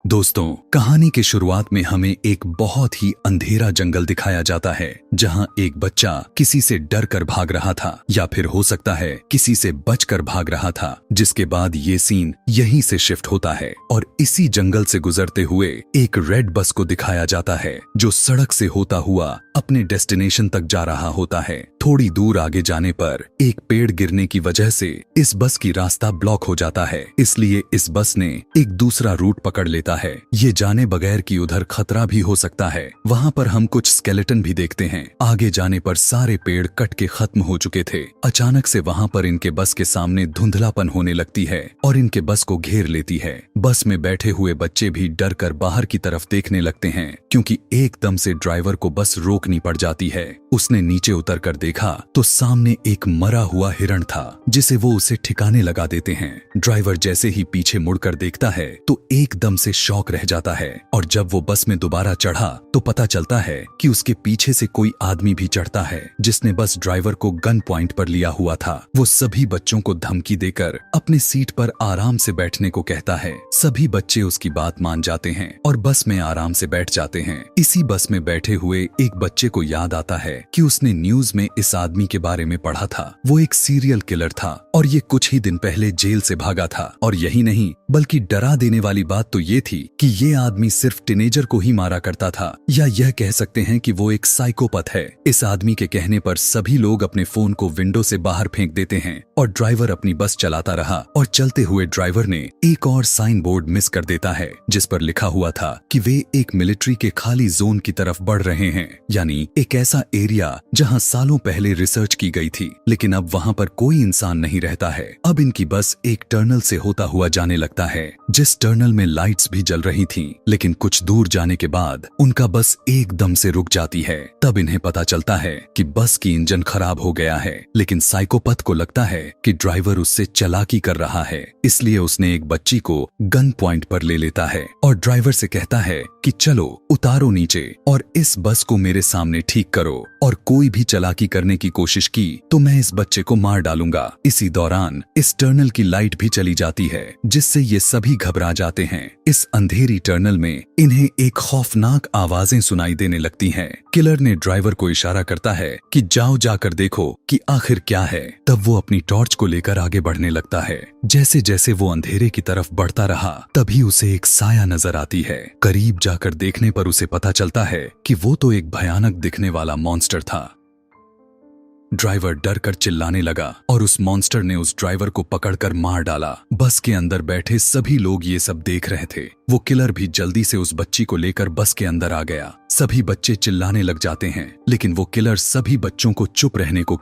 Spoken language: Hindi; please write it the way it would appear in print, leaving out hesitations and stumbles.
दोस्तों, कहानी के शुरुआत में हमें एक बहुत ही अंधेरा जंगल दिखाया जाता है जहां एक बच्चा किसी से डर कर भाग रहा था या फिर हो सकता है किसी से बचकर भाग रहा था। जिसके बाद ये सीन यहीं से शिफ्ट होता है और इसी जंगल से गुजरते हुए एक रेड बस को दिखाया जाता है जो सड़क से होता हुआ अपने डेस्टिनेशन तक जा रहा होता है। थोड़ी दूर आगे जाने पर एक पेड़ गिरने की वजह से इस बस की रास्ता ब्लॉक हो जाता है, इसलिए इस बस ने एक दूसरा रूट पकड़ लेता है, ये जाने बगैर कि उधर खतरा भी हो सकता है। वहाँ पर हम कुछ स्केलेटन भी देखते हैं। आगे जाने पर सारे पेड़ कट के खत्म हो चुके थे। अचानक से वहाँ पर इनके बस के सामने धुंधलापन होने लगती है और इनके बस को घेर लेती है। बस में बैठे हुए बच्चे भी डर कर बाहर की तरफ देखने लगते हैं क्योंकि एकदम से ड्राइवर को बस रोकनी पड़ जाती है। उसने नीचे उतर कर देखा तो सामने एक मरा हुआ हिरण था जिसे वो उसे ठिकाने लगा देते हैं। ड्राइवर जैसे ही पीछे मुड़कर देखता है तो एकदम से शॉक रह जाता है और जब वो बस में दोबारा चढ़ा तो पता चलता है कि उसके पीछे से कोई आदमी भी चढ़ता है जिसने बस ड्राइवर को गन पॉइंट पर लिया हुआ था। वो सभी बच्चों को धमकी देकर अपने सीट पर आराम से बैठने को कहता है। सभी बच्चे उसकी बात मान जाते हैं और बस में आराम से बैठ जाते हैं। इसी बस में बैठे हुए एक बच्चे को याद आता है कि उसने न्यूज में इस आदमी के बारे में पढ़ा था। वो एक सीरियल किलर था और ये कुछ ही दिन पहले जेल से भागा था। और यही नहीं बल्कि डरा देने वाली बात तो ये थी कि ये आदमी सिर्फ टीनेजर को ही मारा करता था, या यह कह सकते हैं कि वो एक साइकोपैथ है। इस आदमी के कहने पर सभी लोग अपने फोन को विंडो से बाहर फेंक देते हैं और ड्राइवर अपनी बस चलाता रहा। और चलते हुए ड्राइवर ने एक और साइन बोर्ड मिस कर देता है जिस पर लिखा हुआ था कि वे एक मिलिट्री के खाली जोन की तरफ बढ़ रहे हैं, यानी एक ऐसा एरिया जहां सालों पहले रिसर्च की गई थी लेकिन अब वहां पर कोई इंसान नहीं रहता है। अब इनकी बस एक टनल से होता हुआ जाने लगता है जिस टनल में लाइट्स भी जल रही थीं, लेकिन कुछ दूर जाने के बाद उनका बस एकदम से रुक जाती है। तब इन्हें पता चलता है कि बस की इंजन खराब हो गया है, लेकिन साइकोपैथ को लगता है कि ड्राइवर उससे चालाकी कर रहा है, इसलिए उसने एक बच्ची को गन पॉइंट पर ले लेता है और ड्राइवर से कहता है कि चलो उतारो नीचे और इस बस को मेरे सामने ठीक करो, और कोई भी चालाकी करने की कोशिश की तो मैं इस बच्चे को मार डालूंगा। इसी दौरान इस टनल की लाइट भी चली जाती है जिससे ये सभी घबरा जाते हैं। इस अंधेरी टनल में इन्हें एक खौफनाक आवाजें सुनाई देने लगती हैं। किलर ने ड्राइवर को इशारा करता है कि जाओ जाकर देखो कि आखिर क्या है। तब वो अपनी टॉर्च को लेकर आगे बढ़ने लगता है। जैसे जैसे वो अंधेरे की तरफ बढ़ता रहा तभी उसे एक साया नजर आती है। करीब जाकर देखने पर उसे पता चलता है कि वो तो एक भयानक दिखने वाला मॉन्स्टर था। ड्राइवर डर कर चिल्लाने लगा और उस मॉन्स्टर ने उस ड्राइवर को पकड़कर मार डाला। बस के अंदर बैठे सभी लोग ये सब देख रहे थे। वो किलर भी जल्दी से उस बच्ची को लेकर बस के अंदर आ गया। सभी बच्चे चिल्लाने लग जाते हैं लेकिन वो किलर सभी बच्चों को चुप रहने को